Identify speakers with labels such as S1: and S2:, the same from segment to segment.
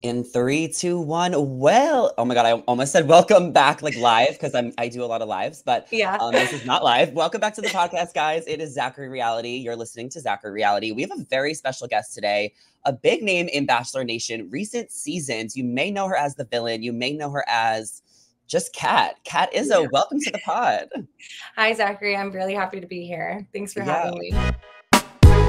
S1: In three, two, one. Well, oh my God, I almost said welcome back like live because I do a lot of lives, but
S2: Yeah.
S1: this is not live. Welcome back to the podcast, guys. It is Zachary Reality. You're listening to Zachary Reality. We have a very special guest today, a big name in Bachelor Nation, recent seasons. You may know her as the villain. You may know her as just Kat
S2: Yeah.
S1: Izzo. Welcome to the pod.
S2: Hi, Zachary. I'm really happy to be here. Thanks for
S1: Yeah.
S2: having me.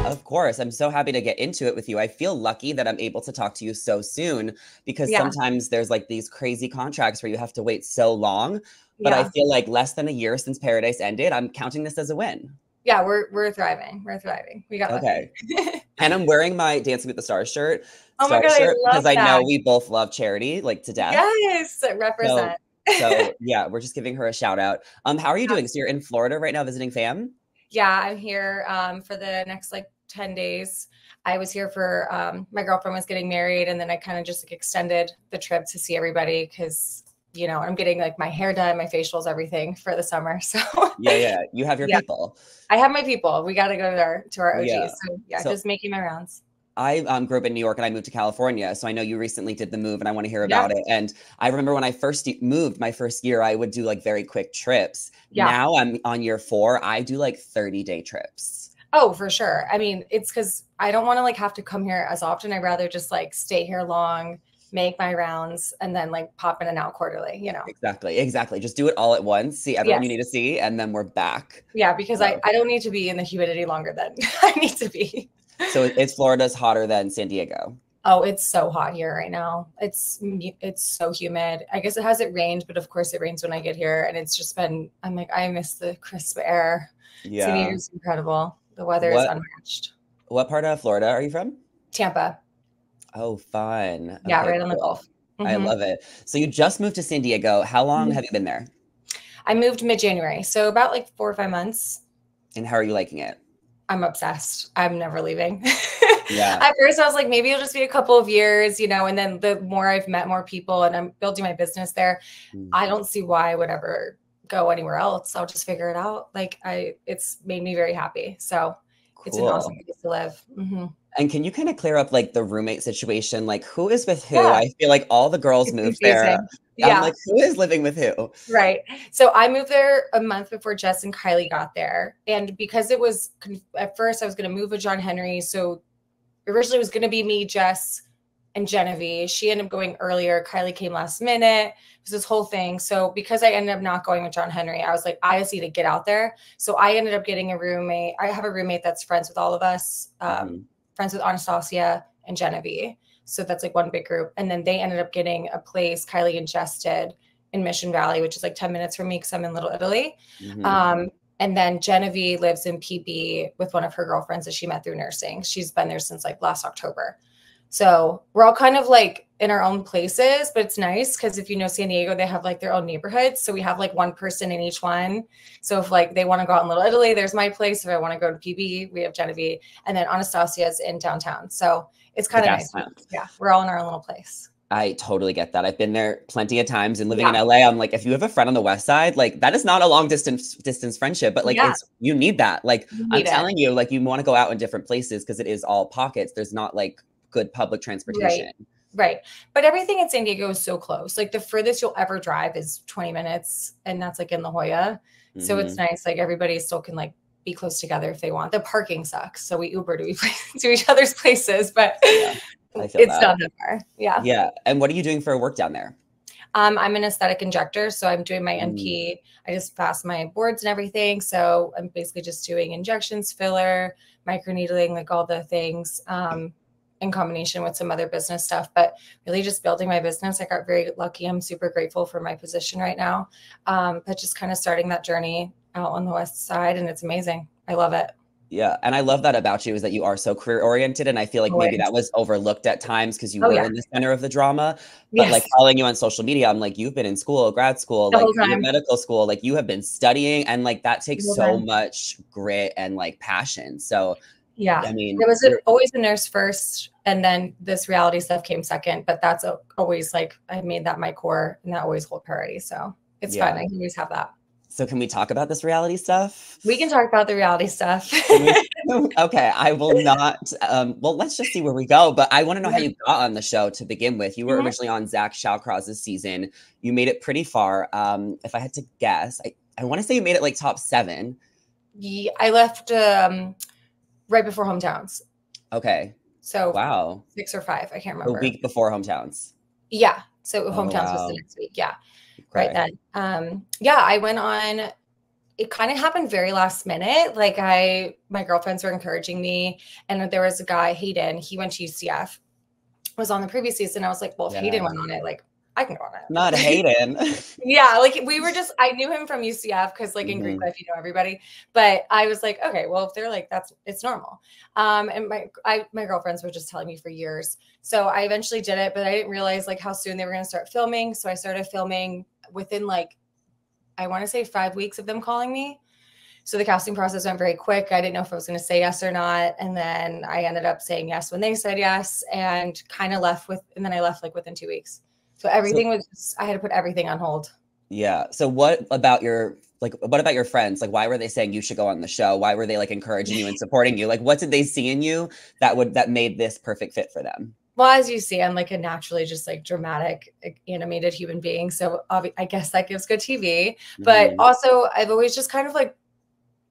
S1: Of course. I'm so happy to get into it with you. I feel lucky that I'm able to talk to you so soon because
S2: Yeah.
S1: sometimes there's like these crazy contracts where you have to wait so long. But I
S2: Yeah.
S1: feel like less than a year since Paradise ended, I'm counting this as a win.
S2: Yeah. We're thriving. We're thriving. We got lucky.
S1: Okay. And I'm wearing my Dancing with the Stars
S2: Oh my
S1: star
S2: God. I
S1: shirt
S2: love
S1: because I
S2: that.
S1: know we both love charity like to death.
S2: Yes.
S1: So
S2: Represent.
S1: so yeah, we're just giving her a shout out. How are you doing? So you're in Florida right now visiting fam?
S2: Yeah. I'm here for the next like 10 days. I was here for my girlfriend was getting married, and then I kind of just like extended the trip to see everybody because I'm getting like my hair done, my facials, everything for the summer. So
S1: Yeah. You have your
S2: yeah,
S1: people.
S2: I have my people. We got to go to our
S1: Yeah.
S2: OGs. So yeah,
S1: So
S2: just making my rounds.
S1: I grew up in New York and I moved to California. So I know you recently did the move and I want to hear
S2: Yeah.
S1: about it. And I remember when I first moved my first year, I would do like very quick trips.
S2: Yeah.
S1: Now I'm on year 4. I do like 30-day trips.
S2: Oh, for sure. I mean, it's because I don't want to like have to come here as often. I'd rather just like stay here long, make my rounds, and then like pop in and out quarterly.
S1: Exactly. Just do it all at once. See everyone you
S2: Yes.
S1: need to see, and then we're back.
S2: Yeah, because I,
S1: So,
S2: I don't need to be in the humidity longer than I need to be.
S1: so it's Florida's hotter than San Diego.
S2: Oh, it's so hot here right now. It's so humid. I guess it hasn't rained, but of course it rains when I get here. And it's just been, I'm like, I miss the crisp air. San
S1: Yeah.
S2: Diego's incredible. The weather is
S1: What
S2: unmatched.
S1: what part of Florida are you from?
S2: Tampa.
S1: Oh, fun.
S2: Yeah,
S1: Okay,
S2: right on the
S1: cool.
S2: Gulf.
S1: I
S2: hmm
S1: love it. So you just moved to San Diego. How long have you been there?
S2: I moved mid-January, so about like 4 or 5 months.
S1: And how are you liking it?
S2: I'm obsessed. I'm never leaving.
S1: Yeah.
S2: At first, I was like, maybe it'll just be a couple of years, and then the more I've met more people and I'm building my business there,
S1: Mm.
S2: I don't see why I would ever go anywhere else. I'll just figure it out. It's made me very happy. So it's an awesome
S1: Cool.
S2: place to live.
S1: And can you kind of clear up like the roommate situation? Like who is with who?
S2: Yeah,
S1: I feel like all the girls
S2: it's
S1: moved there.
S2: confusing.
S1: I'm
S2: Yeah.
S1: like, who is living with who?
S2: Right. So I moved there a month before Jess and Kylie got there. And because it was at first I was going to move with John Henry. So originally it was going to be me, Jess, and Genevieve. She ended up going earlier. Kylie came last minute. It was this whole thing. So because I ended up not going with John Henry, I was like, I just need to get out there. So I ended up getting a roommate. I have a roommate that's friends with all of us,
S1: Mhm.
S2: friends with Anastasia and Genevieve. So that's like one big group. And then they ended up getting a place, Kylie and Jess did, in Mission Valley, which is like 10 minutes from me because I'm in Little Italy.
S1: Mhm.
S2: And then Genevieve lives in PB with one of her girlfriends that she met through nursing. She's been there since like last October. So we're all kind of like in our own places, but it's nice because if you know San Diego, they have like their own neighborhoods. So we have like one person in each one. So if like they want to go out in Little Italy, there's my place. If I want to go to PB, we have Genevieve. And then Anastasia's in downtown. So it's
S1: The
S2: kind of
S1: gas
S2: nice.
S1: pump.
S2: Yeah, we're all in our own little place.
S1: I totally get that. I've been there plenty of times and living in
S2: Yeah.
S1: LA. I'm like, if you have a friend on the west side, like that is not a long distance friendship, but like
S2: Yeah,
S1: you need that. Like
S2: you
S1: I'm
S2: need it.
S1: telling you, like you want to go out in different places because it is all pockets. There's not like good public
S2: Right.
S1: transportation.
S2: Right. But everything in San Diego is so close. Like the furthest you'll ever drive is 20 minutes, and that's like in La Jolla. So it's
S1: Mhm.
S2: nice. Like everybody still can like be close together if they want. The parking sucks. So we Uber to each other's places, but
S1: Yeah, I feel
S2: it's
S1: that.
S2: not that far. Yeah.
S1: Yeah. And what are you doing for work down there?
S2: I'm an aesthetic injector. So I'm doing my
S1: Mm.
S2: NP. I just passed my boards and everything. So I'm basically just doing injections, filler, microneedling, like all the things. In combination with some other business stuff, but really just building my business. I got very lucky. I'm super grateful for my position right now. But just kind of starting that journey out on the West Side, and it's amazing. I love it.
S1: Yeah, and I love that about you is that you are so career oriented, and I feel like maybe that
S2: Always.
S1: was overlooked at times because you
S2: Oh
S1: were
S2: yeah.
S1: in the center of the drama. But like
S2: Yes.
S1: following you on social media, I'm like, you've been in school, grad school,
S2: The
S1: like
S2: whole
S1: you're
S2: time.
S1: medical school, like you have been studying, and like that
S2: The
S1: takes
S2: whole
S1: so
S2: time.
S1: much grit and like passion. So
S2: Yeah.
S1: I mean,
S2: It was
S1: you're
S2: always a nurse first, and then this reality stuff came second. But that's always like I made that my core, and that always hold priority. So it's fun.
S1: yeah.
S2: I can always have that.
S1: So can we talk about this reality stuff?
S2: We can talk about the reality stuff.
S1: Can we? Okay, I will not. Well, let's just see where we go. But I want to know how
S2: Yeah.
S1: you got on the show to begin with. You were
S2: Mhm.
S1: originally on Zach Shawcross's season. You made it pretty far. If I had to guess, I want to say you made it like top 7.
S2: Yeah, I left right before hometowns.
S1: Okay.
S2: So
S1: Wow.
S2: 6 or 5, I can't
S1: The
S2: remember.
S1: week before hometowns.
S2: Yeah. So
S1: Oh,
S2: hometowns was the
S1: wow.
S2: next week. Yeah. Right
S1: Okay.
S2: then. Yeah, I went on. It kind of happened very last minute. Like my girlfriends were encouraging me, and there was a guy, Hayden. He went to UCF, was on the previous season. I was like, well, if Hayden
S1: Yeah.
S2: went on it, like I can go on
S1: Not
S2: it.
S1: Hayden.
S2: Yeah, like we were just, I knew him from UCF because like in Greek
S1: Mhm.
S2: life, you know everybody. But I was like, okay, well, if they're like, it's normal. And my girlfriends were just telling me for years. So I eventually did it, but I didn't realize like how soon they were going to start filming. So I started filming within like, I want to say 5 weeks of them calling me. So the casting process went very quick. I didn't know if I was going to say yes or not. And then I ended up saying yes when they said yes, and kind of and then I left like within 2 weeks. So
S1: So
S2: everything was I had to put everything on hold.
S1: yeah. So what about your friends? Like, why were they saying you should go on the show? Why were they like encouraging you and supporting you? Like, what did they see in you that made this perfect fit for them?
S2: Well, as you see, I'm like a naturally just like dramatic, animated human being. So I guess that gives good TV. But
S1: Mhm.
S2: also, I've always just kind of like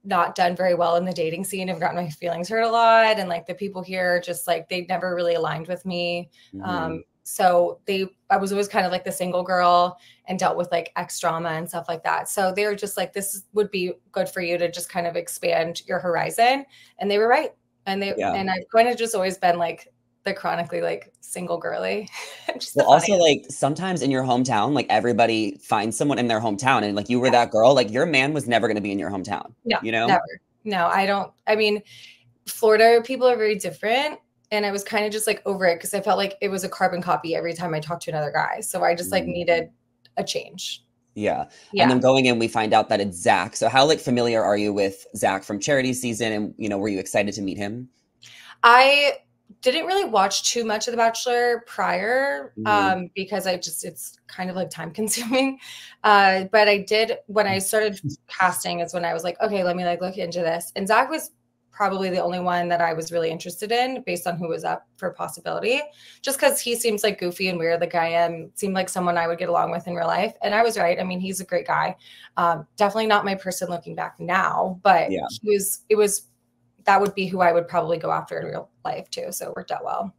S2: not done very well in the dating scene. I've gotten my feelings hurt a lot. And like the people here, just like they never really aligned with me.
S1: Mhm.
S2: So I was always kind of like the single girl and dealt with like ex drama and stuff like that. So they were just like, this would be good for you to just kind of expand your horizon. And they were right.
S1: Yeah.
S2: And I've kind of just always been like the chronically like single girly, just the
S1: Well, also,
S2: funniest.
S1: like, sometimes in your hometown, like, everybody finds someone in their hometown, and, like, you were
S2: Yeah.
S1: that girl, like, your man was never gonna be in your hometown,
S2: No,
S1: you know?
S2: never. No, I don't. I mean, Florida people are very different. And I was kind of just like over it because I felt like it was a carbon copy every time I talked to another guy. So I just like
S1: Mhm.
S2: needed a change.
S1: Yeah, and then
S2: Yeah.
S1: going in, we find out that it's Zach. So how, like, familiar are you with Zach from Charity season, and, were you excited to meet him?
S2: I didn't really watch too much of The Bachelor prior
S1: Mhm.
S2: because it's kind of like time consuming. But I did when I started casting is when I was like, okay, let me like look into this. And Zach was probably the only one that I was really interested in based on who was up for possibility. Just because he seems like goofy and weird, like I am, seemed like someone I would get along with in real life. And I was right. I mean, he's a great guy. Definitely not my person looking back now, but
S1: Yeah.
S2: it was that would be who I would probably go after in real life too. So it worked out well.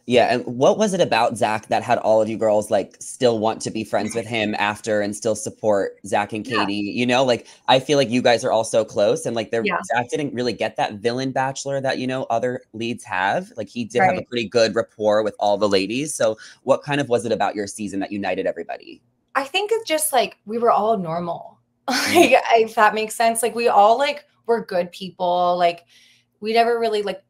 S1: Yeah, and what was it about Zach that had all of you girls, like, still want to be friends with him after and still support Zach and
S2: Yeah.
S1: Katie? Like, I feel like you guys are all so close, and, like,
S2: Yeah.
S1: Zach didn't really get that villain bachelor that, other leads have. Like, he did have a
S2: Right.
S1: pretty good rapport with all the ladies. So what kind of was it about your season that united everybody?
S2: I think it's just like we were all normal.
S1: Mm,
S2: Like, if that makes sense. Like we all like were good people. Like we never really like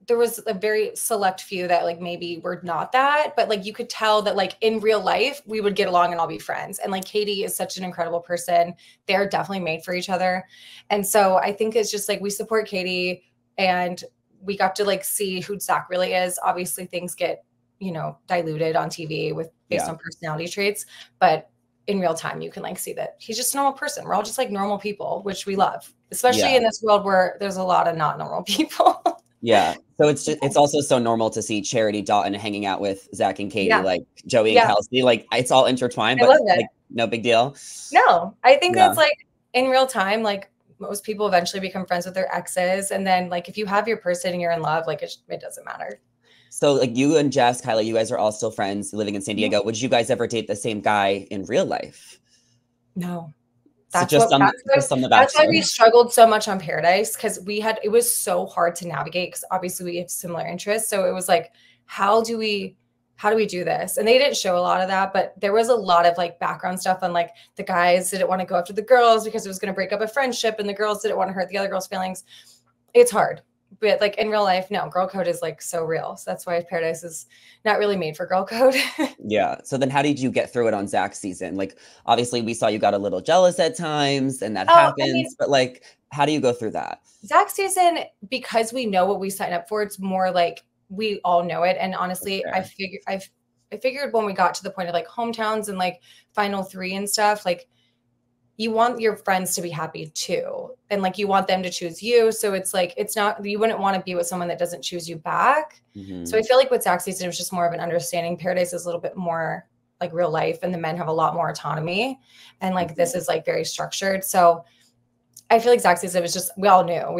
S2: there was a very select few that like maybe were not that, but like you could tell that like in real life we would get along and all be friends. And like Katie is such an incredible person. They're definitely made for each other. And so I think it's just like we support Katie and we got to like see who Zach really is. Obviously things get, diluted on TV with based
S1: yeah.
S2: on personality traits, but in real time you can like see that he's just a normal person. We're all just like normal people, which we love, especially
S1: Yeah.
S2: in this world where there's a lot of not normal people.
S1: Yeah. So it's also so normal to see Charity Dalton hanging out with Zach and Katie,
S2: Yeah.
S1: like Joey and
S2: Yeah.
S1: Kelsey. Like, it's all intertwined,
S2: I
S1: but
S2: love it.
S1: like no big deal.
S2: No, I think
S1: Yeah.
S2: that's like in real time, like most people eventually become friends with their exes. And then like if you have your person and you're in love, like it doesn't matter.
S1: So, like, you and Jess, Kyla, you guys are all still friends living in San
S2: Mhm.
S1: Diego. Would you guys ever date the same guy in real life?
S2: No.
S1: So just on The
S2: That's why
S1: Bachelor.
S2: we struggled so much on Paradise because it was so hard to navigate because obviously we have similar interests. So it was like, how do we do this? And they didn't show a lot of that, but there was a lot of like background stuff on like the guys didn't want to go after the girls because it was going to break up a friendship and the girls didn't want to hurt the other girls' feelings. It's hard. But like in real life, no, girl code is like so real. So that's why Paradise is not really made for girl code.
S1: Yeah. So then how did you get through it on Zach's season? Like, obviously we saw you got a little jealous at times and that
S2: Oh, I mean,
S1: happens, but like, how do you go through that?
S2: Zach season, because we know what we sign up for, it's more like we all know it. And honestly,
S1: Fair.
S2: I figured when we got to the point of like hometowns and like final three and stuff, like you want your friends to be happy too. And like, you want them to choose you. So it's like, it's not, you wouldn't want to be with someone that doesn't choose you back. So I feel like with Zach season, it was just more of an understanding. Paradise is a little bit more like real life, and the men have a lot more autonomy. And like, this is like very structured. So I feel like Zach season was just, we all knew,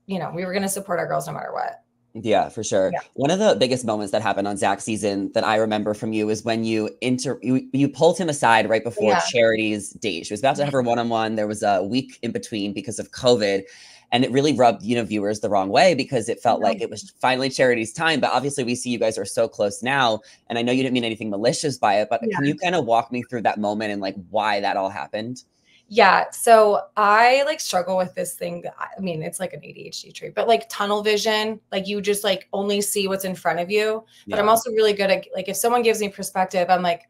S2: you know, we were going to support our girls no matter what.
S1: Yeah, for sure.
S2: Yeah.
S1: One of the biggest moments that happened on Zach's season that I remember from you is when you pulled him aside right before Charity's date. She was about to have her one-on-one. There was a week in between because of COVID. And it really rubbed, you know, viewers the wrong way because it felt like it was finally Charity's time. But obviously we see you guys are so close now. And I know you didn't mean anything malicious by it, but can you kind of walk me through that moment and like why that all happened?
S2: Yeah. So I like struggle with this thing. I mean, it's like an ADHD trait, but like tunnel vision, like you just like only see what's in front of you. But I'm also really good at like, if someone gives me perspective, I'm like,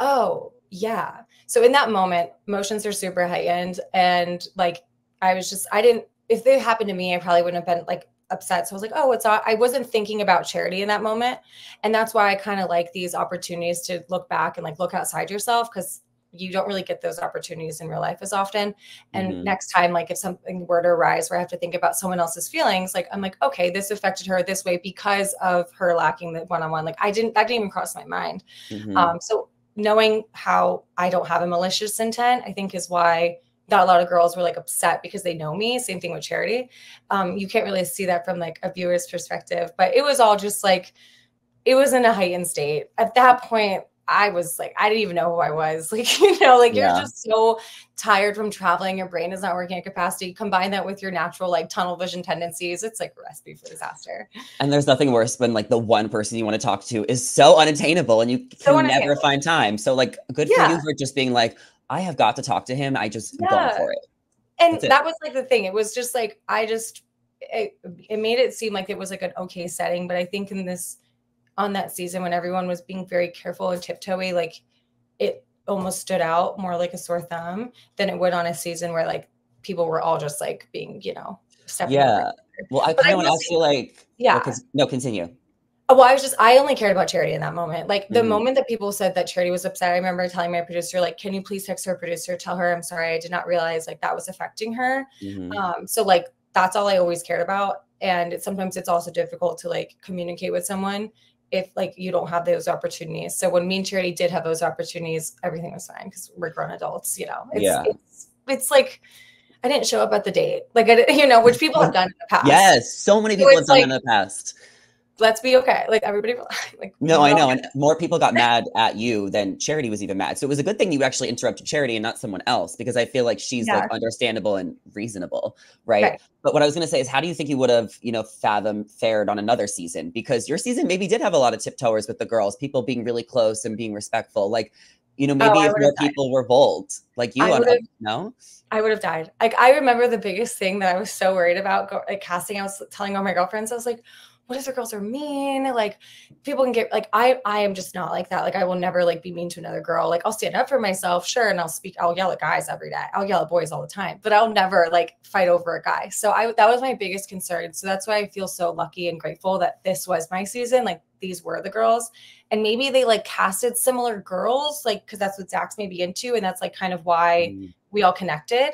S2: oh yeah. So in that moment, emotions are super heightened. And like, if they happened to me, I probably wouldn't have been like upset. So I was like, oh, I wasn't thinking about Charity in that moment. And that's why I kind of like these opportunities to look back and like look outside yourself, because you don't really get those opportunities in real life as often. And next time, like if something were to arise where I have to think about someone else's feelings, like I'm like, okay, this affected her this way because of her lacking the one-on-one. Like that didn't even cross my mind. So knowing how I don't have a malicious intent, I think is why not a lot of girls were like upset because they know me. Same thing with Charity. You can't really see that from like a viewer's perspective, but it was all just like, it was in a heightened state. At that point, I was like, I didn't even know who I was. Like, you know, like you're just so tired from traveling. Your brain is not working at capacity. Combine that with your natural like tunnel vision tendencies. It's like a recipe for disaster.
S1: And there's nothing worse when like the one person you want to talk to is so unattainable and you can never find time. So like good for you for just being like, I have got to talk to him. I just am going for it.
S2: And that was like the thing. It was just like, it made it seem like it was like an okay setting. But I think on that season when everyone was being very careful and tiptoey, like it almost stood out more like a sore thumb than it would on a season where like people were all just like being, you know, stepping over.
S1: Well, I kind of want to ask you like, no, continue.
S2: Well, I only cared about Charity in that moment. Like the moment that people said that Charity was upset, I remember telling my producer, like, can you please text her producer, tell her I'm sorry, I did not realize like that was affecting her. So like, that's all I always cared about. And sometimes it's also difficult to like communicate with someone if like you don't have those opportunities. So when me and Charity did have those opportunities, everything was fine because we're grown adults, you know. It's like I didn't show up at the date, like you know, which people have done in the past.
S1: Yes, so many people have done in the past.
S2: Let's be okay. Like everybody, like
S1: no, I know, and more people got mad at you than Charity was even mad. So it was a good thing you actually interrupted Charity and not someone else, because I feel like she's like understandable and reasonable, right? But what I was going to say is, how do you think you would have, you know, fared on another season? Because your season maybe did have a lot of tiptoers with the girls, people being really close and being respectful. Like, you know, maybe if more people were bold, like you, no?
S2: I would have died. Like I remember the biggest thing that I was so worried about like casting. I was telling all my girlfriends, I was like, what if the girls are mean? Like people can get like, I am just not like that. Like I will never like be mean to another girl. Like I'll stand up for myself. Sure. And I'll yell at guys every day. I'll yell at boys all the time, but I'll never like fight over a guy. So that was my biggest concern. So that's why I feel so lucky and grateful that this was my season. Like these were the girls, and maybe they like casted similar girls, like, cause that's what Zach's maybe into. And that's like kind of why we all connected.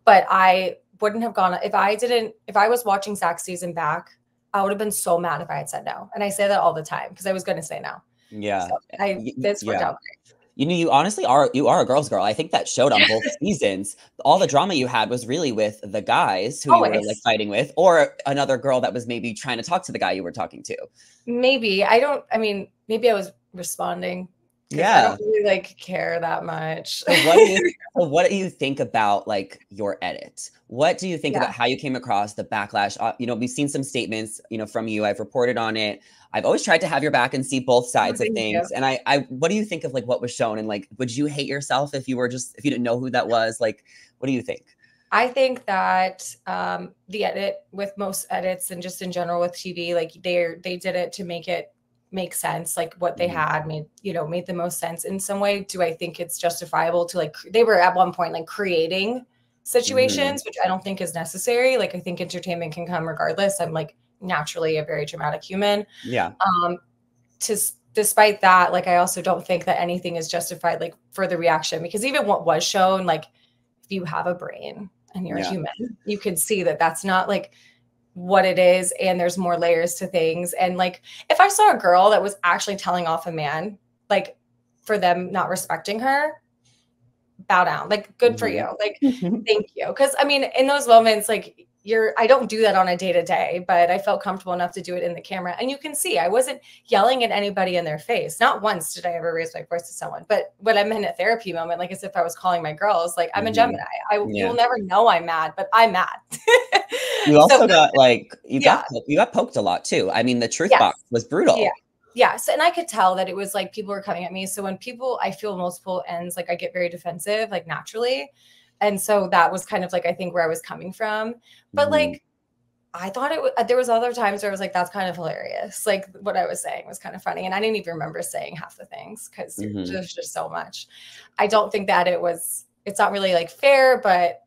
S2: But I wouldn't have gone if I was watching Zach's season back, I would have been so mad if I had said no. And I say that all the time because I was going to say no.
S1: Yeah.
S2: So this worked out great.
S1: You know, you honestly are a girl's girl. I think that showed on both seasons. All the drama you had was really with the guys who you were like fighting with, or another girl that was maybe trying to talk to the guy you were talking to.
S2: Maybe. Maybe I was responding. I don't really like care that much.
S1: So what do you think about like your edit? What do you think about how you came across, the backlash? You know, we've seen some statements, you know, from you. I've reported on it. I've always tried to have your back and see both sides of things. And what do you think of like what was shown? And like, would you hate yourself if you didn't know who that was? Like, what do you think?
S2: I think that the edit with most edits and just in general with TV, like they did it to make sense. Like what they had made the most sense in some way. Do I think it's justifiable to like, they were at one point like creating situations, which I don't think is necessary. Like I think entertainment can come regardless. I'm like naturally a very dramatic human.
S1: Yeah.
S2: Despite that, like I also don't think that anything is justified like for the reaction, because even what was shown, like if you have a brain and you're a
S1: Yeah.
S2: human, you can see that that's not like what it is. And there's more layers to things. And like, if I saw a girl that was actually telling off a man, like for them not respecting her, bow down, like good for you. Like, thank you. Cause I mean, in those moments, like I don't do that on a day to day, but I felt comfortable enough to do it in the camera. And you can see, I wasn't yelling at anybody in their face. Not once did I ever raise my voice to someone, but when I'm in a therapy moment, like as if I was calling my girls, like I'm a Gemini. You'll never know I'm mad, but I'm mad.
S1: You also got like, you got poked a lot too. I mean, the truth box was brutal.
S2: Yeah. Yes. And I could tell that it was like people were coming at me. So when I feel multiple ends, like I get very defensive, like naturally. And so that was kind of like, I think where I was coming from. But like, I thought there was other times where I was like, that's kind of hilarious. Like what I was saying was kind of funny. And I didn't even remember saying half the things because there's just so much. I don't think that it's not really like fair, but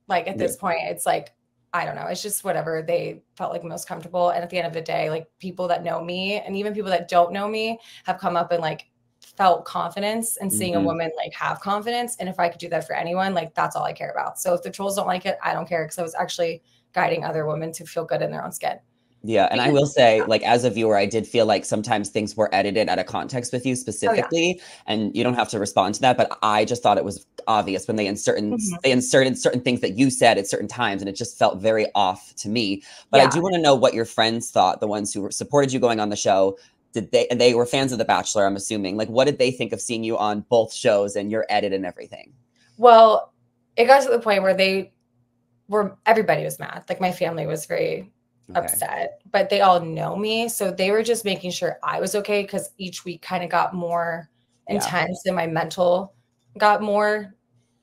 S2: like at this point, it's like, I don't know. It's just whatever they felt like most comfortable. And at the end of the day, like people that know me and even people that don't know me have come up and like felt confidence in seeing a woman like have confidence. And if I could do that for anyone, like that's all I care about. So if the trolls don't like it, I don't care because I was actually guiding other women to feel good in their own skin.
S1: Yeah. And I will say, like, as a viewer, I did feel like sometimes things were edited out of context with you specifically, and you don't have to respond to that. But I just thought it was obvious when they inserted certain things that you said at certain times, and it just felt very off to me. But I do want to know what your friends thought, the ones who supported you going on the show. And they were fans of The Bachelor, I'm assuming. Like, what did they think of seeing you on both shows and your edit and everything?
S2: Well, it got to the point where everybody was mad. Like my family was very upset, but they all know me. So they were just making sure I was okay because each week kind of got more intense and my mental got more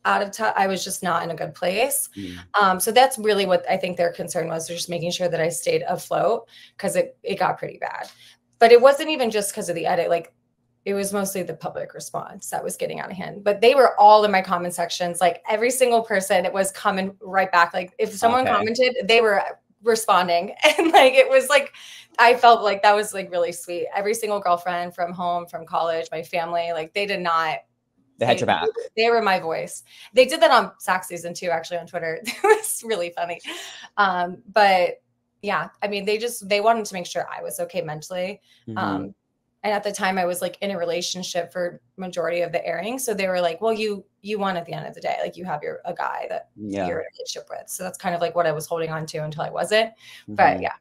S2: out of touch. I was just not in a good place. So that's really what I think their concern was. They're just making sure that I stayed afloat because it got pretty bad. But it wasn't even just because of the edit. Like it was mostly the public response that was getting out of hand. But they were all in my comment sections. Like every single person, it was coming right back. Like if someone commented, they were responding. And like, it was like, I felt like that was like really sweet. Every single girlfriend from home, from college, my family, like they had your back. They were my voice. They did that on Sack season 2, actually on Twitter. It was really funny. But yeah, I mean, they wanted to make sure I was okay mentally. And at the time I was like in a relationship for majority of the airing. So they were like, well, you won at the end of the day. Like you have a guy that you're in a relationship with. So that's kind of like what I was holding on to until I wasn't. But yeah.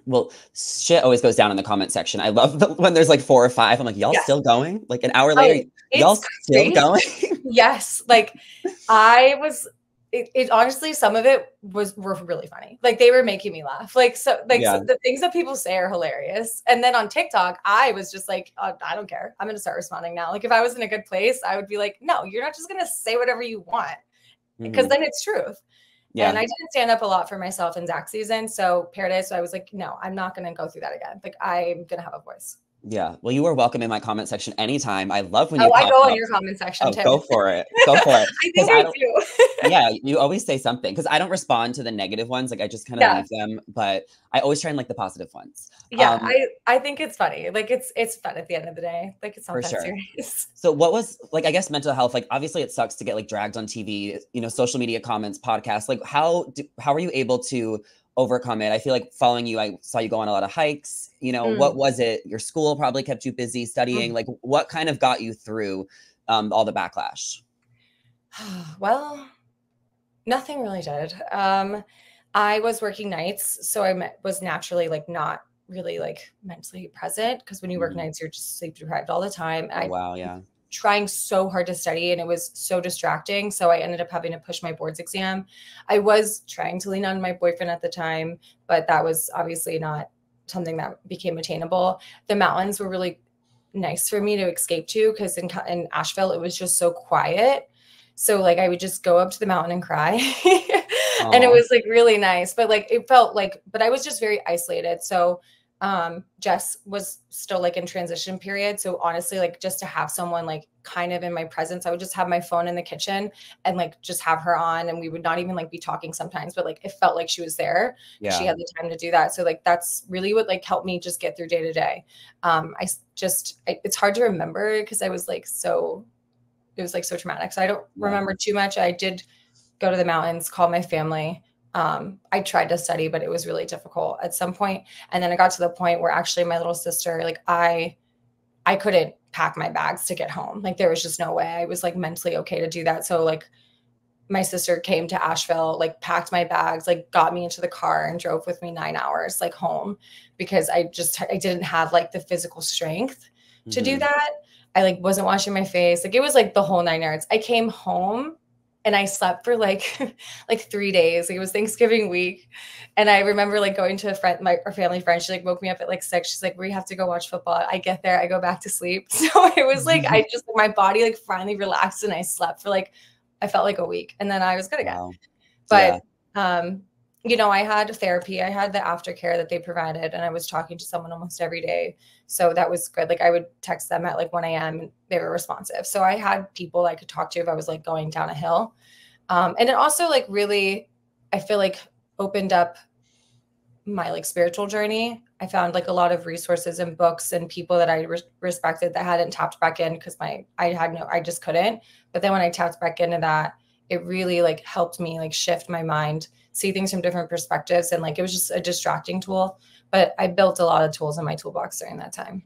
S1: Well, shit always goes down in the comment section. I love when there's like 4 or 5. I'm like, y'all still going? Like an hour later, y'all still going?
S2: Yes. Like it honestly, some of it were really funny. Like they were making me laugh. Like, so the things that people say are hilarious. And then on TikTok, I was just like, I don't care. I'm going to start responding now. Like if I was in a good place, I would be like, no, you're not just going to say whatever you want because then it's truth. Yeah. And I didn't stand up a lot for myself in Zach season. So Paradise, so I was like, no, I'm not going to go through that again. Like I'm going to have a voice.
S1: Yeah. Well, you are welcome in my comment section anytime. I love when you
S2: I go in your comment section too.
S1: Go for it. Go for it.
S2: I think I do.
S1: Yeah. You always say something because I don't respond to the negative ones. Like I just kind of leave them, but I always try and like the positive ones.
S2: Yeah. I think it's funny. Like it's fun at the end of the day. Like it's sometimes serious.
S1: So what was like, I guess mental health, like obviously it sucks to get like dragged on TV, social media comments, podcasts, like how are you able to overcome it? I feel like following you, I saw you go on a lot of hikes. What was it? Your school probably kept you busy studying. Like what kind of got you through all the backlash?
S2: Well, nothing really did. I was working nights, so I was naturally like not really like mentally present because when you work nights, you're just sleep deprived all the time. Trying so hard to study and it was so distracting. So I ended up having to push my boards exam. I was trying to lean on my boyfriend at the time, but that was obviously not something that became attainable. The mountains were really nice for me to escape to because in Asheville, it was just so quiet. So like I would just go up to the mountain and cry and it was like really nice, but like it felt like, but I was just very isolated. So Jess was still like in transition period. So honestly, like just to have someone like kind of in my presence, I would just have my phone in the kitchen and like just have her on and we would not even like be talking sometimes, but like it felt like she was there. Yeah. She had the time to do that. So like that's really what like helped me just get through day to day. It's hard to remember because I was like so it was like so traumatic. So I don't remember too much. I did go to the mountains, call my family. I tried to study, but it was really difficult at some point. And then I got to the point where actually my little sister, like I couldn't pack my bags to get home. Like there was just no way I was like mentally okay to do that. So like my sister came to Asheville, like packed my bags, like got me into the car and drove with me 9 hours like home, because I didn't have like the physical strength to do that. I like wasn't washing my face. Like it was like the whole 9 yards. I came home and I slept for like 3 days. Like, it was Thanksgiving week. And I remember like going to a friend, our family friend, she like woke me up at like 6. She's like, we have to go watch football. I get there, I go back to sleep. So it was like, I just, my body like finally relaxed and I slept for like, I felt like a week, and then I was good again. Wow. But, you know, I had therapy. I had the aftercare that they provided, and I was talking to someone almost every day. So that was good. Like I would text them at like 1 a.m. and they were responsive. So I had people I could talk to if I was like going down a hill. And it also like really, I feel like opened up my like spiritual journey. I found like a lot of resources and books and people that I respected that hadn't tapped back in, because I just couldn't. But then when I tapped back into that, it really like helped me like shift my mind, see things from different perspectives. And like, it was just a distracting tool, but I built a lot of tools in my toolbox during that time.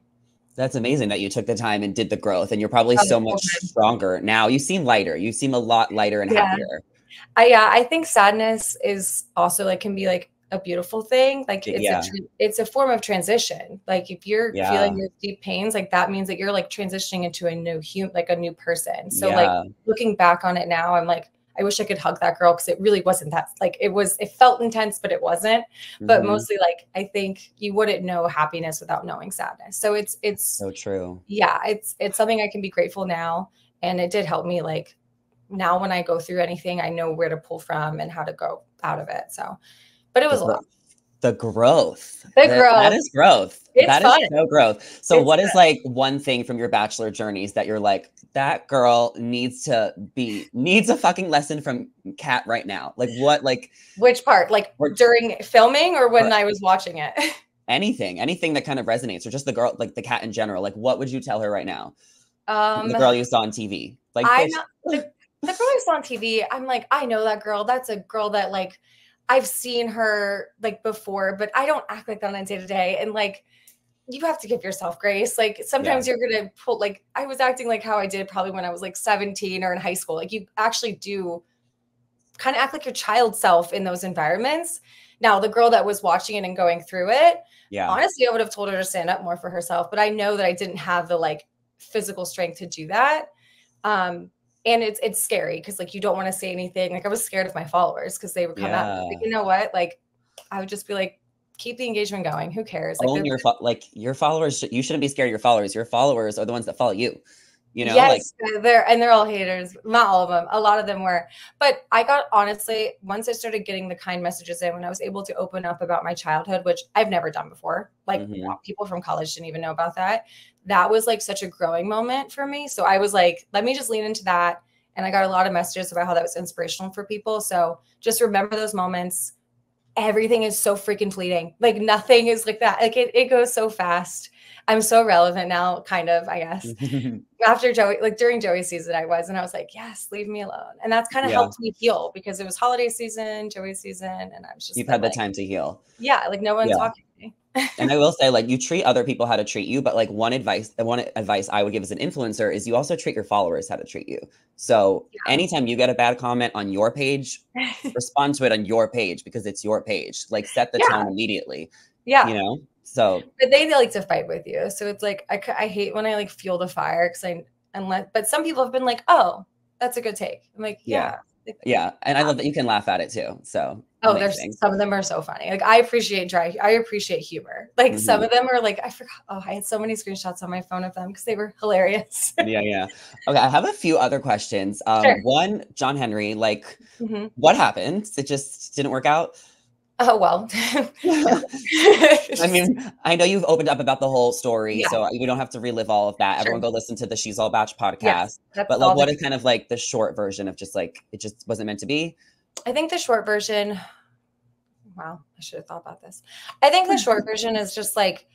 S1: That's amazing that you took the time and did the growth, and you're probably so much stronger now. You seem lighter. You seem a lot lighter and happier.
S2: I think sadness is also like, can be like a beautiful thing. Like it's a form of transition. Like if you're feeling your deep pains, like that means that you're like transitioning into a new like a new person. So like looking back on it now, I'm like, I wish I could hug that girl, because it really wasn't that, like it felt intense, but it wasn't. But mostly like, I think you wouldn't know happiness without knowing sadness. So it's
S1: so true.
S2: Yeah. It's something I can be grateful now. And it did help me. Like now when I go through anything, I know where to pull from and how to go out of it. So, but it was a lot.
S1: The growth.
S2: That
S1: is growth. That
S2: fun.
S1: is so growth. So what is like one thing from your Bachelor journeys that you're like, that girl needs a fucking lesson from Kat right now? Like what, like
S2: which part? Like during filming or when I was watching it?
S1: Anything that kind of resonates, or just the girl, like the Kat in general. Like what would you tell her right now? The girl you saw on TV. Like
S2: the girl I saw on TV, I'm like, I know that girl. That's a girl that like I've seen her like before, but I don't act like that on a day-to-day. And like, you have to give yourself grace. Like sometimes you're going to pull, like I was acting like how I did probably when I was like 17 or in high school. Like you actually do kind of act like your child self in those environments. Now, the girl that was watching it and going through it, honestly, I would have told her to stand up more for herself, but I know that I didn't have the like physical strength to do that. And it's scary, because like you don't want to say anything. Like I was scared of my followers, because they would come at me. Like, you know what? Like I would just be like, keep the engagement going. Who cares? Like
S1: your followers. You shouldn't be scared of your followers. Your followers are the ones that follow you. You know,
S2: yes, like they're all haters. Not all of them. A lot of them were. But I got, honestly, once I started getting the kind messages in, when I was able to open up about my childhood, which I've never done before. Like people from college didn't even know about that. That was like such a growing moment for me. So I was like, let me just lean into that. And I got a lot of messages about how that was inspirational for people. So just remember those moments. Everything is so freaking fleeting. Like nothing is like that. Like it goes so fast. I'm so relevant now, kind of, I guess. After Joey, like during Joey's season, I was like, yes, leave me alone. And that's kind of helped me heal, because it was holiday season, Joey's season. And I was just,
S1: you've had the time to heal.
S2: Yeah. Like no one's talking to me.
S1: And I will say, like, you treat other people how to treat you, but like one advice I would give as an influencer is you also treat your followers how to treat you. So anytime you get a bad comment on your page, respond to it on your page, because it's your page. Like set the tone immediately. Yeah. You know? So
S2: but they like to fight with you. So it's like, I hate when I like fuel the fire, but some people have been like, oh, that's a good take. I'm like, yeah.
S1: And I love that you can laugh at it too. So
S2: there's some of them are so funny. Like I appreciate humor. Like some of them are like, I forgot. Oh, I had so many screenshots on my phone of them because they were hilarious.
S1: Okay, I have a few other questions. Sure. One, John Henry, like what happened? It just didn't work out?
S2: Oh, well.
S1: I mean, I know you've opened up about the whole story, so we don't have to relive all of that. Sure. Everyone go listen to the She's All Batch podcast. Yes, but like, what is kind of like the short version of just like, it just wasn't meant to be?
S2: I think the short version, wow, I should have thought about this. I think the short version is just like,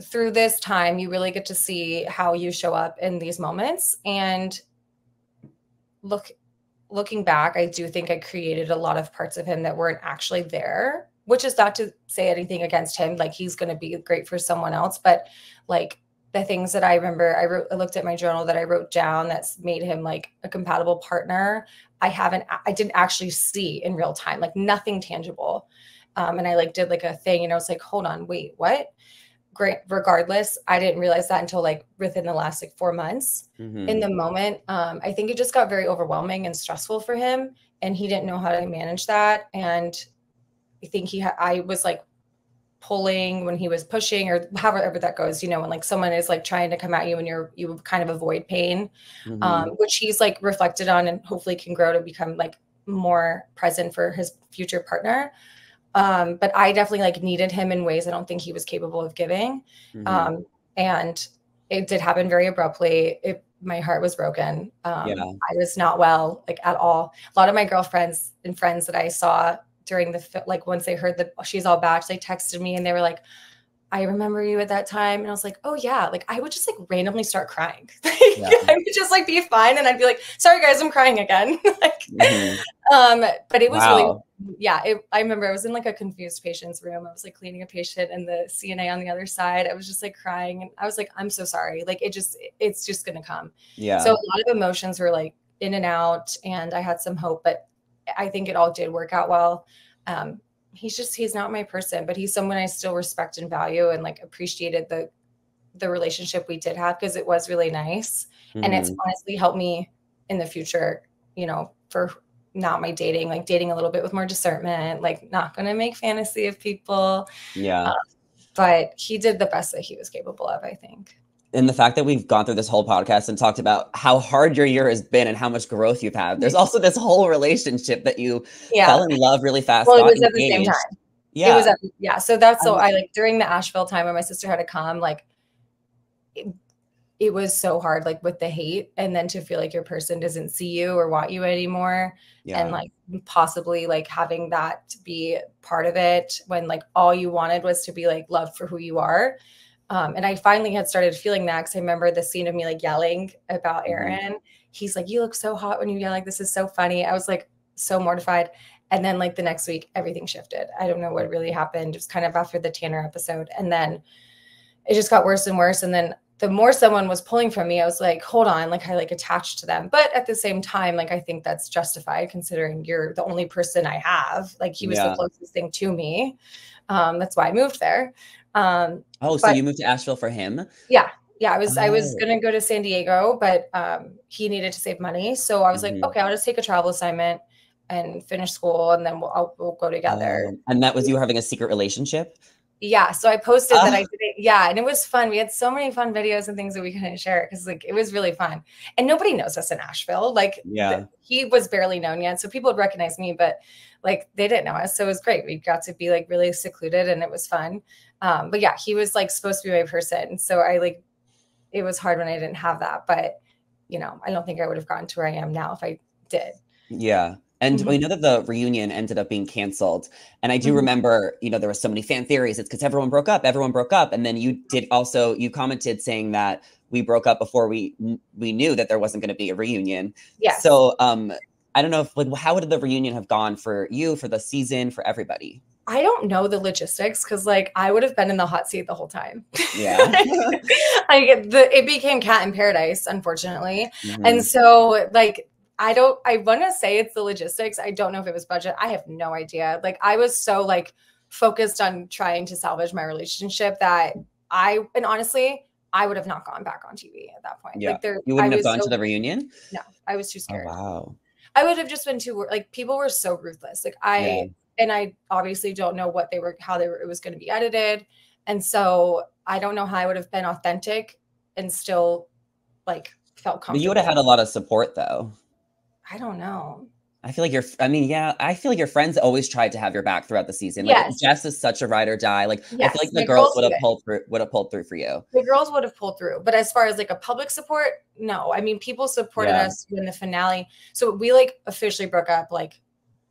S2: through this time, you really get to see how you show up in these moments. And looking back, I do think I created a lot of parts of him that weren't actually there, which is not to say anything against him. Like, he's going to be great for someone else. But like the things that I remember, I looked at my journal that I wrote down that's made him like a compatible partner. I didn't actually see in real time, like nothing tangible. And I like did like a thing and I was like, hold on, wait, what? Great. Regardless, I didn't realize that until like within the last like 4 months. In the moment, I think it just got very overwhelming and stressful for him, and he didn't know how to manage that. And I think I was like pulling when he was pushing, or however that goes, you know, when like someone is like trying to come at you and you kind of avoid pain, which he's like reflected on and hopefully can grow to become like more present for his future partner. But I definitely like needed him in ways I don't think he was capable of giving. And it did happen very abruptly. My heart was broken. I was not well, like at all. A lot of my girlfriends and friends that I saw during like once they heard that she's all back, they texted me and they were like, I remember you at that time. And I was like, oh yeah. Like I would just like randomly start crying. I would just like be fine. And I'd be like, sorry guys, I'm crying again. Like, but it was really, I remember I was in like a confused patient's room. I was like cleaning a patient and the CNA on the other side. I was just like crying. And I was like, I'm so sorry. Like it's just going to come. Yeah. So a lot of emotions were like in and out, and I had some hope, but I think it all did work out well. He's not my person, but he's someone I still respect and value, and like appreciated the relationship we did have, because it was really nice. And it's honestly helped me in the future, you know, for not my dating, like dating a little bit with more discernment, like not going to make fantasy of people. But he did the best that he was capable of, I think.
S1: And the fact that we've gone through this whole podcast and talked about how hard your year has been and how much growth you've had, there's also this whole relationship that you fell in love really fast.
S2: Well, it was at the same time. It was so that's so I like during the Asheville time when my sister had to come, like it was so hard, like with the hate, and then to feel like your person doesn't see you or want you anymore, and like possibly like having that to be part of it when like all you wanted was to be like loved for who you are. And I finally had started feeling that, because I remember the scene of me like yelling about Aaron. He's like, you look so hot when you yell, like this is so funny. I was like so mortified. And then like the next week, everything shifted. I don't know what really happened. It was kind of after the Tanner episode. And then it just got worse and worse. And then the more someone was pulling from me, I was like, hold on, like I like attached to them. But at the same time, like I think that's justified considering you're the only person I have. Like he was the closest thing to me. That's why I moved there.
S1: So you moved to Asheville for him?
S2: Yeah. I was going to go to San Diego, but he needed to save money. So I was like, okay, I'll just take a travel assignment and finish school, and then we'll go together.
S1: And that was you having a secret relationship?
S2: Yeah. So I posted that I did it. Yeah. And it was fun. We had so many fun videos and things that we couldn't share, because like it was really fun. And nobody knows us in Asheville. Like he was barely known yet. So people would recognize me, but like they didn't know us. So it was great. We got to be like really secluded, and it was fun. But yeah, he was like supposed to be my person. So it was hard when I didn't have that, but you know, I don't think I would have gotten to where I am now if I did.
S1: Yeah. And we know that the reunion ended up being canceled. And I do remember, you know, there were so many fan theories. It's because everyone broke up. And then you commented saying that we broke up before we knew that there wasn't going to be a reunion. Yeah. So I don't know if how would the reunion have gone for you, for the season, for everybody?
S2: I don't know the logistics, because like I would have been in the hot seat the whole time. Yeah. It became Cat in Paradise, unfortunately. And so like I want to say it's the logistics. I don't know if it was budget. I have no idea. Like I was so like focused on trying to salvage my relationship that honestly, I would have not gone back on TV at that point.
S1: Yeah.
S2: Like
S1: you wouldn't have gone to the reunion?
S2: No, I was too scared.
S1: Oh, wow.
S2: I would have just been too, like people were so ruthless. Like and I obviously don't know it was going to be edited. And so I don't know how I would have been authentic and still like felt comfortable.
S1: But you would have had a lot of support though.
S2: I don't know.
S1: I feel like I feel like your friends always tried to have your back throughout the season. Like Jess is such a ride or die. Like I feel like the girls would have pulled through for you.
S2: The girls would have pulled through. But as far as like a public support, no. I mean, people supported us in the finale. So we like officially broke up like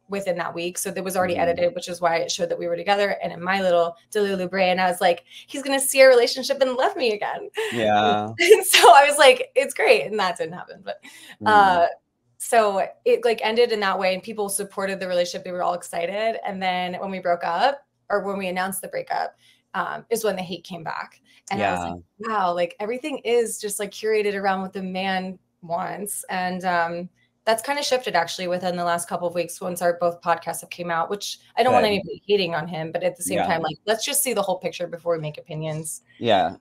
S2: within that week. So it was already edited, which is why it showed that we were together. And in my little Delulu brain, I was like, he's going to see our relationship and love me again. Yeah. And so I was like, it's great. And that didn't happen. But So it like ended in that way, and people supported the relationship. They were all excited. And then when we broke up, or when we announced the breakup, is when the hate came back. And I was like, wow, like everything is just like curated around what the man wants. And that's kind of shifted actually within the last couple of weeks once our both podcasts have came out, which I don't want anybody hating on him, but at the same time, like, let's just see the whole picture before we make opinions.
S1: Yeah.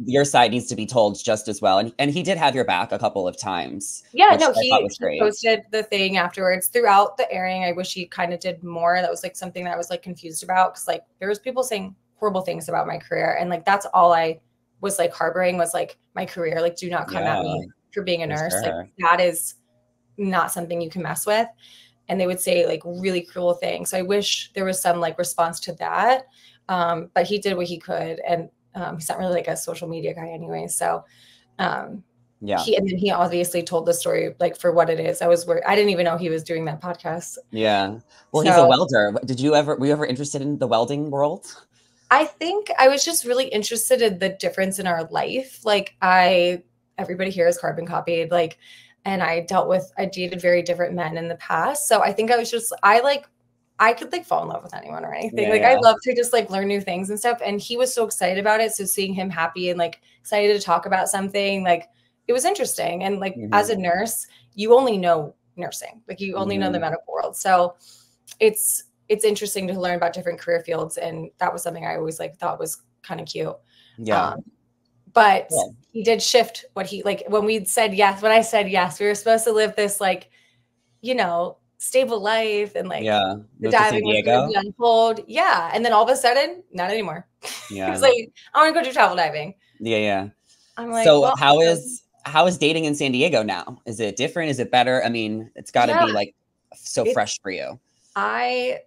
S1: Your side needs to be told just as well. And he did have your back a couple of times.
S2: Yeah, no, he posted the thing afterwards throughout the airing. I wish he kind of did more. That was like something that I was like confused about, because like there was people saying horrible things about my career. And like, that's all I was like harboring was like my career. Like, do not come at me for being a nurse. Sure. Like that is not something you can mess with. And they would say like really cruel things. So I wish there was some like response to that. But he did what he could. And he's not really like a social media guy anyway. So and then he obviously told the story like for what it is. I was worried. I didn't even know he was doing that podcast.
S1: Yeah. Well, he's a welder. Were you ever interested in the welding world?
S2: I think I was just really interested in the difference in our life. Like everybody here is carbon copied. Like, and I dated very different men in the past. So I think I could like fall in love with anyone or anything. I love to just like learn new things and stuff. And he was so excited about it. So seeing him happy and like excited to talk about something, like it was interesting. And like as a nurse, you only know nursing, like you only know the medical world. So it's interesting to learn about different career fields. And that was something I always like thought was kind of cute. Yeah. But he did shift what he like when I said yes, we were supposed to live this like, you know, stable life and like the diving was going to be unfold. Yeah. And then all of a sudden, not anymore. Yeah. He was like, I want to go do travel diving.
S1: Yeah.
S2: I'm like,
S1: so well, how is dating in San Diego now? Is it different? Is it better? I mean, it's got to be like so fresh for you.
S2: I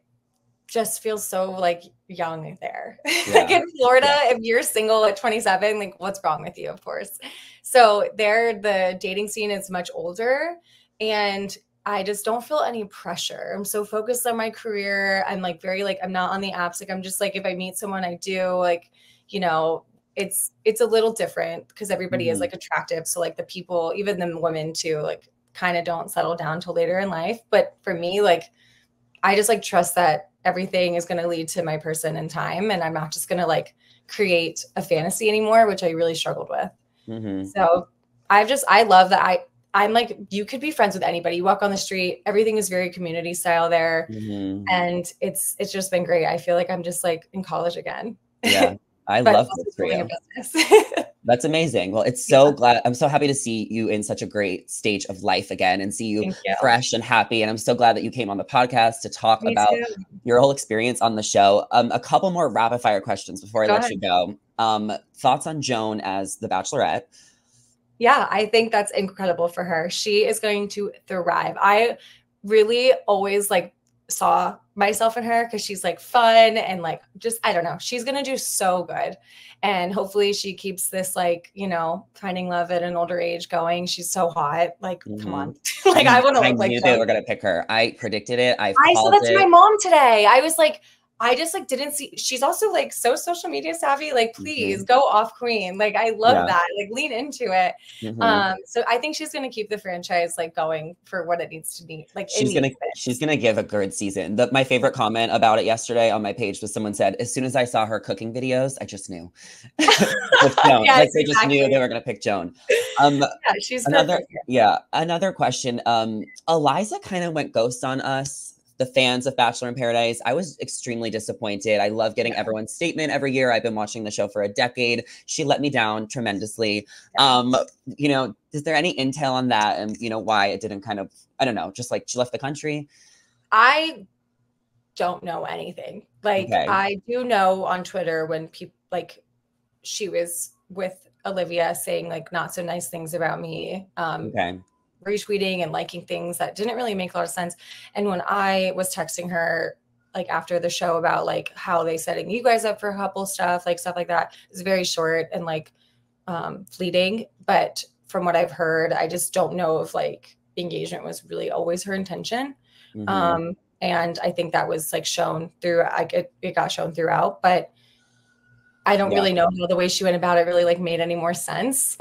S2: just feel so like young there. Like in Florida, if you're single at 27, like what's wrong with you, of course. So there, the dating scene is much older and I just don't feel any pressure. I'm so focused on my career. I'm like very like, I'm not on the apps. Like I'm just like, if I meet someone, I do like, you know, it's a little different because everybody is like attractive. So like the people, even the women too, like kind of don't settle down till later in life. But for me, like, I just like trust that everything is going to lead to my person in time. And I'm not just going to like create a fantasy anymore, which I really struggled with. So I love that. I'm like, you could be friends with anybody. You walk on the street, everything is very community style there. And it's just been great. I feel like I'm just like in college again.
S1: Yeah. I love this for you. That's amazing. Well, it's so glad. I'm so happy to see you in such a great stage of life again and see you fresh and happy. And I'm so glad that you came on the podcast to talk about your whole experience on the show. A couple more rapid fire questions before I let you go. Thoughts on Joan as the Bachelorette?
S2: Yeah, I think that's incredible for her. She is going to thrive. I really always like saw myself in her because she's like fun and like just I don't know, she's gonna do so good, and hopefully she keeps this like, you know, finding love at an older age going. She's so hot, like come on. Like I want to look like
S1: knew they were gonna pick her. I predicted it. I
S2: said that to my mom today. I was like, I just like didn't see. She's also like so social media savvy. Like, please go off queen. Like, I love that. Like, lean into it. So I think she's gonna keep the franchise like going for what it needs to be. Like, she's
S1: gonna give a good season. My favorite comment about it yesterday on my page was someone said, as soon as I saw her cooking videos, I just knew. Like they just knew they were gonna pick Joan.
S2: She's
S1: another question. Eliza kind of went ghost on us, the fans of Bachelor in Paradise. I was extremely disappointed. I love getting everyone's statement every year. I've been watching the show for a decade. She let me down tremendously. You know, is there any intel on that and, you know, why it didn't kind of, I don't know, just like she left the country?
S2: I don't know anything. Like, I do know on Twitter when people, like, she was with Olivia saying, like, not so nice things about me. Retweeting and liking things that didn't really make a lot of sense. And when I was texting her, like after the show about like how they setting you guys up for a couple stuff like that, it's very short and like fleeting. But from what I've heard, I just don't know if like the engagement was really always her intention. And I think that was like shown through, it got shown throughout, but I don't really know how the way she went about it really like made any more sense.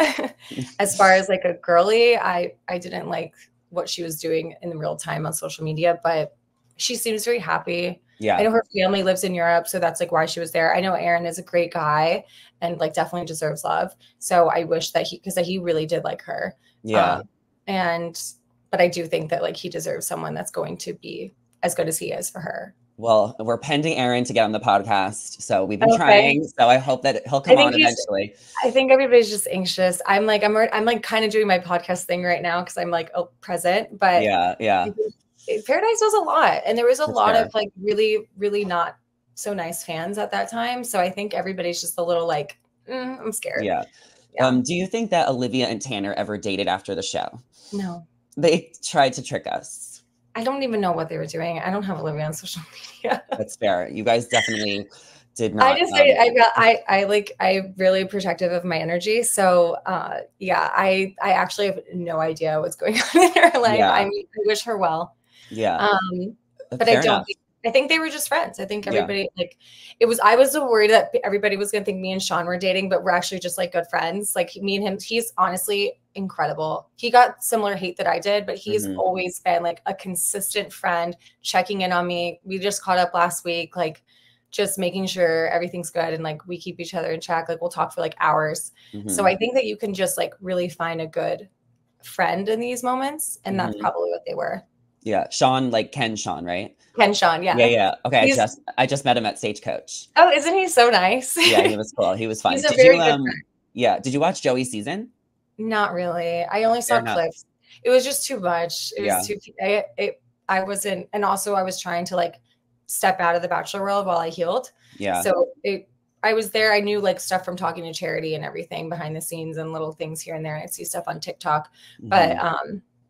S2: As far as like a girly, I didn't like what she was doing in real time on social media, but she seems very happy.
S1: Yeah.
S2: I know her family lives in Europe, so that's like why she was there. I know Aaron is a great guy and like definitely deserves love. So I wish that because he really did like her.
S1: Yeah.
S2: But I do think that like he deserves someone that's going to be as good as he is for her.
S1: Well, we're pending Aaron to get on the podcast, so we've been trying. So I hope that he'll come on eventually.
S2: I think everybody's just anxious. I'm like kind of doing my podcast thing right now because I'm like present. But
S1: yeah.
S2: Paradise was a lot, and there was a lot of like really, really not so nice fans at that time. So I think everybody's just a little like, I'm scared.
S1: Yeah. Do you think that Olivia and Tanner ever dated after the show?
S2: No.
S1: They tried to trick us.
S2: I don't even know what they were doing. I don't have Olivia on social media.
S1: That's fair. You guys definitely did not.
S2: I'm really protective of my energy. So I actually have no idea what's going on in her life. Yeah. I mean, I wish her well.
S1: Yeah.
S2: But I think they were just friends. I think everybody I was so worried that everybody was going to think me and Sean were dating, but we're actually just like good friends. Like me and him, he's honestly incredible. He got similar hate that I did, but he's always been like a consistent friend checking in on me. We just caught up last week, like just making sure everything's good. And like, we keep each other in check. Like we'll talk for like hours. So I think that you can just like really find a good friend in these moments. And that's probably what they were.
S1: Yeah. Sean, like Ken Sean, right?
S2: Ken Sean, yeah.
S1: Yeah. Okay. I just met him at Stagecoach.
S2: Oh, isn't he so nice?
S1: Yeah, he was cool. He was fun.
S2: He's a very good friend.
S1: Yeah. Did you watch Joey's season?
S2: Not really. I only saw clips. It was just too much. It was too. I wasn't, and also I was trying to like step out of the Bachelor world while I healed. Yeah. So I was there. I knew like stuff from talking to Charity and everything behind the scenes and little things here and there. I'd see stuff on TikTok, but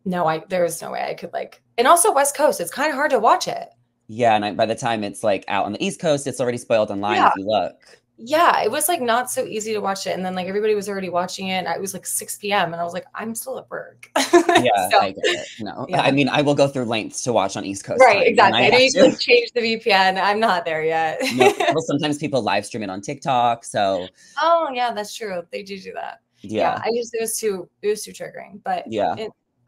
S2: no, there was no way I could like. And also West Coast, it's kind of hard to watch it.
S1: Yeah, and by the time it's like out on the East Coast, it's already spoiled online if you look.
S2: Yeah, it was like not so easy to watch it. And then like everybody was already watching it. It was like 6 p.m. and I was like, I'm still at work.
S1: Yeah, so, I get it. No, yeah. I mean, I will go through lengths to watch on East Coast.
S2: Right, exactly. I know you can change the VPN. I'm not there yet.
S1: No, well, sometimes people live stream it on TikTok. So.
S2: Oh yeah, that's true. They do that. Yeah, it was too triggering. But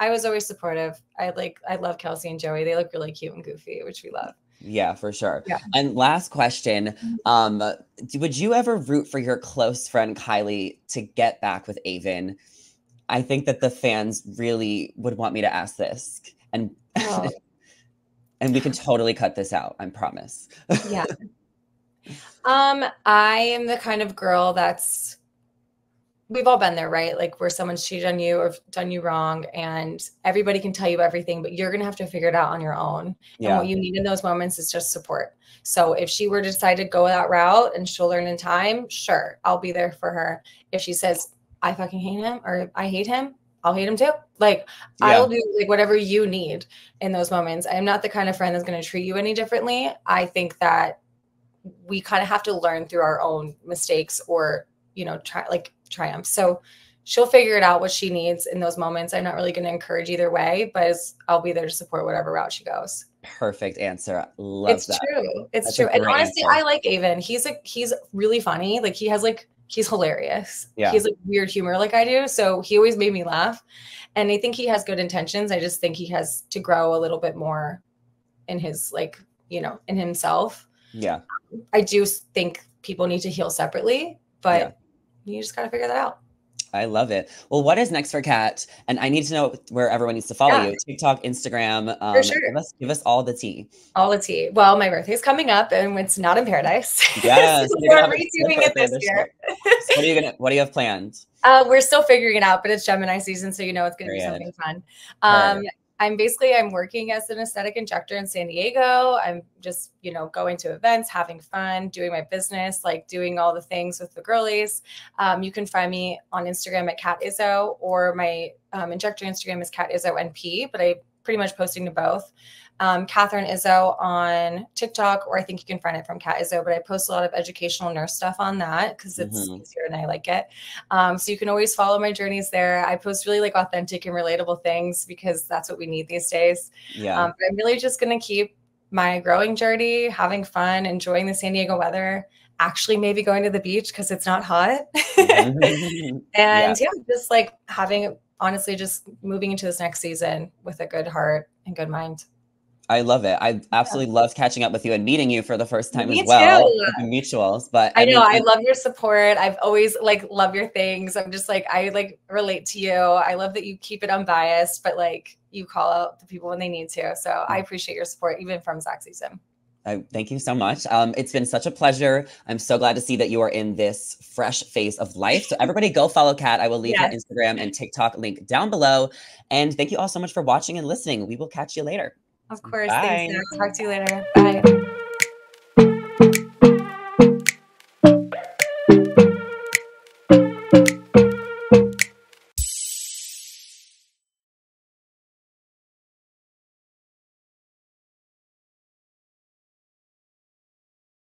S2: I was always supportive. I love Kelsey and Joey. They look really cute and goofy, which we love.
S1: Yeah, for sure. Yeah. And last question, would you ever root for your close friend Kylie to get back with Aven? I think that the fans really would want me to ask this, and and we can totally cut this out. I promise.
S2: Yeah. I am the kind of girl we've all been there, right? Like where someone's cheated on you or done you wrong, and everybody can tell you everything, but you're going to have to figure it out on your own. Yeah. And what you need in those moments is just support. So if she were to decide to go that route and she'll learn in time, sure, I'll be there for her. If she says, I fucking hate him or I hate him, I'll hate him too. Like I'll do like whatever you need in those moments. I'm not the kind of friend that's going to treat you any differently. I think that we kind of have to learn through our own mistakes or, triumphs. So she'll figure it out what she needs in those moments. I'm not really going to encourage either way, but I'll be there to support whatever route she goes.
S1: Perfect answer. Love that.
S2: It's true. And honestly, I like Aven. He's really funny. Like he's hilarious. Yeah. He has like weird humor like I do. So he always made me laugh. And I think he has good intentions. I just think he has to grow a little bit more in his in himself. Yeah. I do think people need to heal separately, but you just got to figure that out.
S1: I love it. Well, what is next for Kat? And I need to know where everyone needs to follow you. TikTok, Instagram. For sure. Give us all the tea.
S2: All the tea. Well, my birthday's coming up and it's not in Paradise.
S1: Yes.
S2: We're redoing it this year.
S1: So what do you have planned?
S2: We're still figuring it out, but it's Gemini season. So, it's going to be something fun. I'm working as an aesthetic injector in San Diego. I'm just, going to events, having fun, doing my business, like doing all the things with the girlies. You can find me on Instagram at Kat Izzo, or my injector Instagram is Kat Izzo NP, but I'm pretty much posting to both. Catherine Izzo on TikTok, or I think you can find it from Kat Izzo, but I post a lot of educational nurse stuff on that because it's easier and I like it. So you can always follow my journeys there. I post really like authentic and relatable things because that's what we need these days. Yeah. But I'm really just going to keep my growing journey, having fun, enjoying the San Diego weather, actually maybe going to the beach because it's not hot. And just like having honestly just moving into this next season with a good heart and good mind.
S1: I love it. I absolutely loved catching up with you and meeting you for the first time
S2: Me
S1: as well.
S2: too.
S1: The mutuals, but
S2: I know,
S1: mean,
S2: I love your support. I've always like love your things. I'm just like, I like relate to you. I love that you keep it unbiased, but like you call out the people when they need to. So I appreciate your support, even from Zach season.
S1: Thank you so much. It's been such a pleasure. I'm so glad to see that you are in this fresh phase of life. So everybody go follow Kat. I will leave her Instagram and TikTok link down below. And thank you all so much for watching and listening. We will catch you later.
S2: Of course.
S1: Bye.
S2: Thanks, Zach. Talk to you later. Bye.